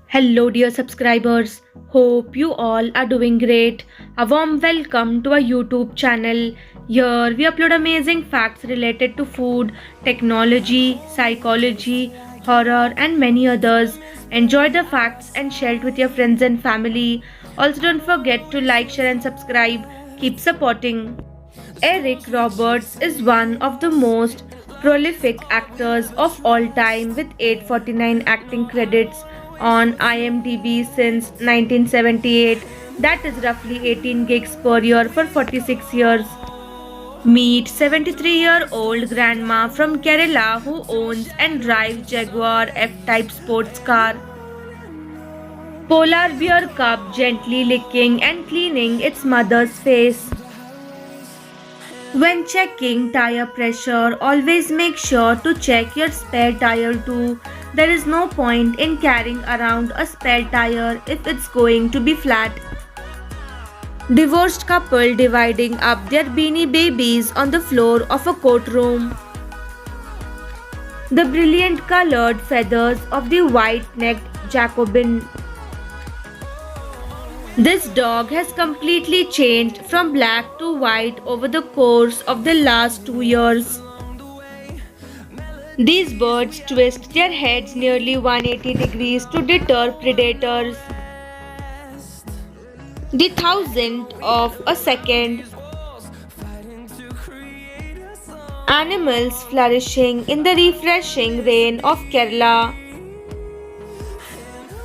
Hello, dear subscribers. Hope you all are doing great. A warm welcome to our YouTube channel. Here we upload amazing facts related to food, technology, psychology, horror, and many others. Enjoy the facts and share it with your friends and family. Also, don't forget to like, share, and subscribe. Keep supporting. Eric Roberts is one of the most prolific actors of all time with 849 acting credits on IMDb since 1978. That is roughly 18 gigs per year for 46 years. Meet 73-year-old grandma from Kerala who owns and drives Jaguar F-Type sports car. Polar bear cub gently licking and cleaning its mother's face. When checking tire pressure, always make sure to check your spare tire too. There is no point in carrying around a spare tire if it's going to be flat. Divorced couple dividing up their beanie babies on the floor of a courtroom. The brilliant colored feathers of the white-necked Jacobin. This dog has completely changed from black to white over the course of the last 2 years. These birds twist their heads nearly 180 degrees to deter predators. The thousandth of a second. Animals flourishing in the refreshing rain of Kerala.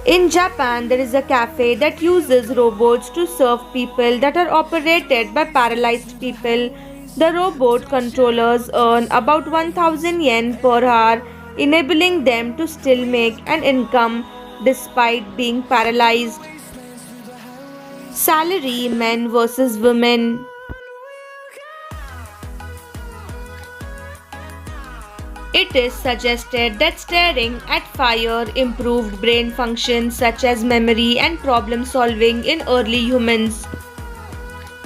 In Japan, there is a cafe that uses robots to serve people that are operated by paralyzed people. The robot controllers earn about 1000 yen per hour, enabling them to still make an income despite being paralyzed. Salary men versus women. It is suggested that staring at fire improved brain functions such as memory and problem solving in early humans.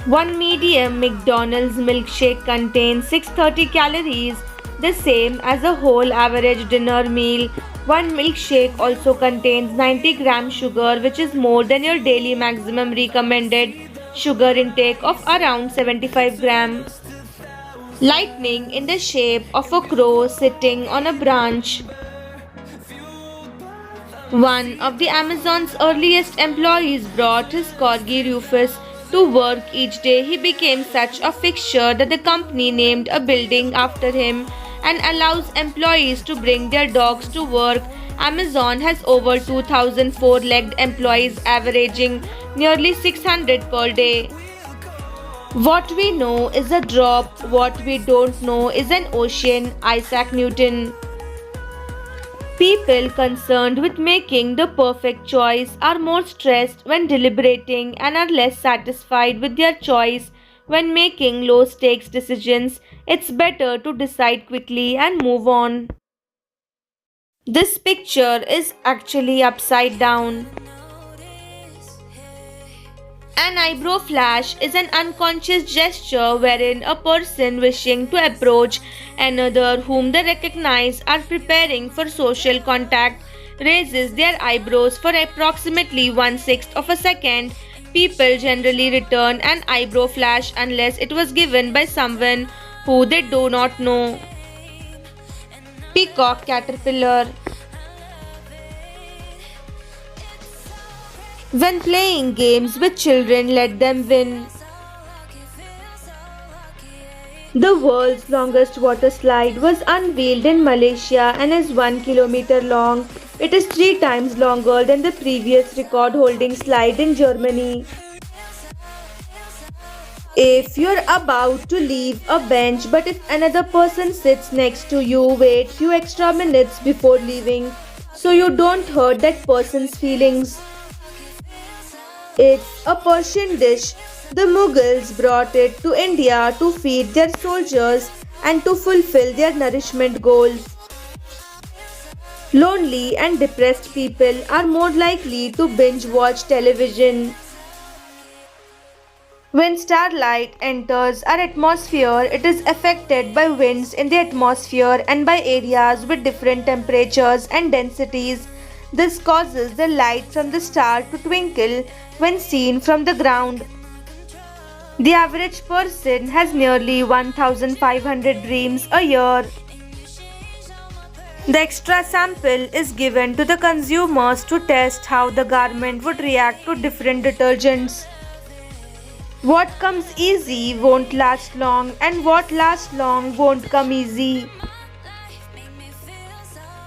One medium McDonald's milkshake contains 630 calories, the same as a whole average dinner meal. One milkshake also contains 90 grams sugar, which is more than your daily maximum recommended sugar intake of around 75 grams. Lightning in the shape of a crow sitting on a branch. One of the Amazon's earliest employees brought his corgi Rufus to work each day. He became such a fixture that the company named a building after him and allows employees to bring their dogs to work. Amazon has over 2,000 four-legged employees averaging nearly 600 per day. What we know is a drop, what we don't know is an ocean. Isaac Newton. People concerned with making the perfect choice are more stressed when deliberating and are less satisfied with their choice when making low stakes decisions. It's better to decide quickly and move on. This picture is actually upside down. An eyebrow flash is an unconscious gesture wherein a person wishing to approach another whom they recognize are preparing for social contact raises their eyebrows for approximately 1/6 of a second. People generally return an eyebrow flash unless it was given by someone who they do not know. Peacock caterpillar. When playing games with children, let them win. The world's longest water slide was unveiled in Malaysia and is 1 kilometer long. It is 3 times longer than the previous record-holding slide in Germany. If you're about to leave a bench but if another person sits next to you, wait few extra minutes before leaving so you don't hurt that person's feelings. It's a Persian dish. The Mughals brought it to India to feed their soldiers and to fulfill their nourishment goals. Lonely and depressed people are more likely to binge watch television. When starlight enters our atmosphere, it is affected by winds in the atmosphere and by areas with different temperatures and densities. This causes the light from the star to twinkle when seen from the ground. The average person has nearly 1,500 dreams a year. The extra sample is given to the consumers to test how the garment would react to different detergents. What comes easy won't last long, and what lasts long won't come easy.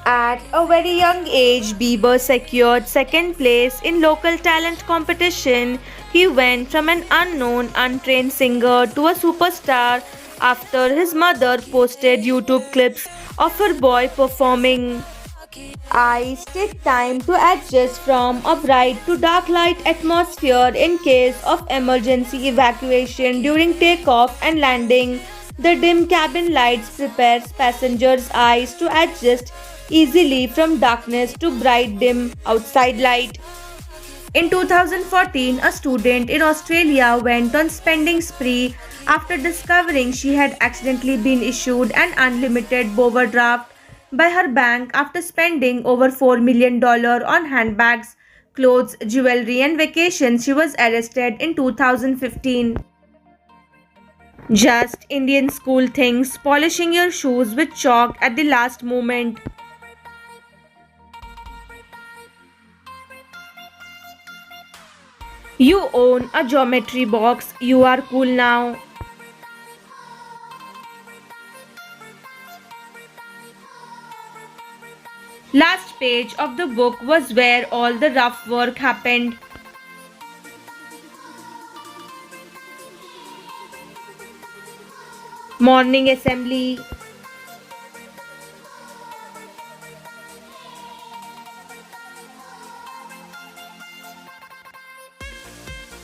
At a very young age, Bieber secured second place in local talent competition. He went from an unknown, untrained singer to a superstar after his mother posted YouTube clips of her boy performing. Eyes take time to adjust from a bright to dark light atmosphere in case of emergency evacuation during takeoff and landing. The dim cabin lights prepares passengers' eyes to adjust easily from darkness to bright dim outside light. In 2014, a student in Australia went on spending spree after discovering she had accidentally been issued an unlimited overdraft by her bank after spending over $4 million on handbags, clothes, jewelry, and vacations. She was arrested in 2015. Just Indian school things, polishing your shoes with chalk at the last moment. You own a geometry box, you are cool now. Last page of the book was where all the rough work happened. Morning assembly.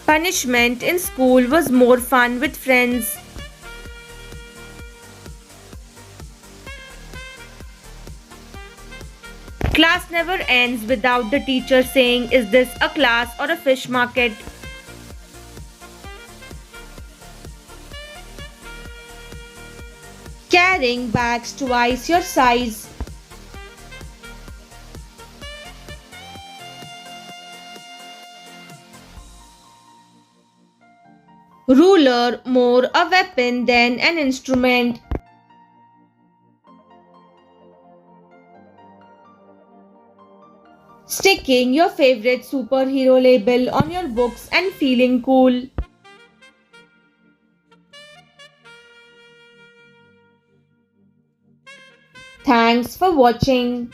Punishment in school was more fun with friends. Class never ends without the teacher saying, "Is this a class or a fish market?" Carrying bags twice your size. Ruler more a weapon than an instrument. Sticking your favorite superhero label on your books and feeling cool. Thanks for watching.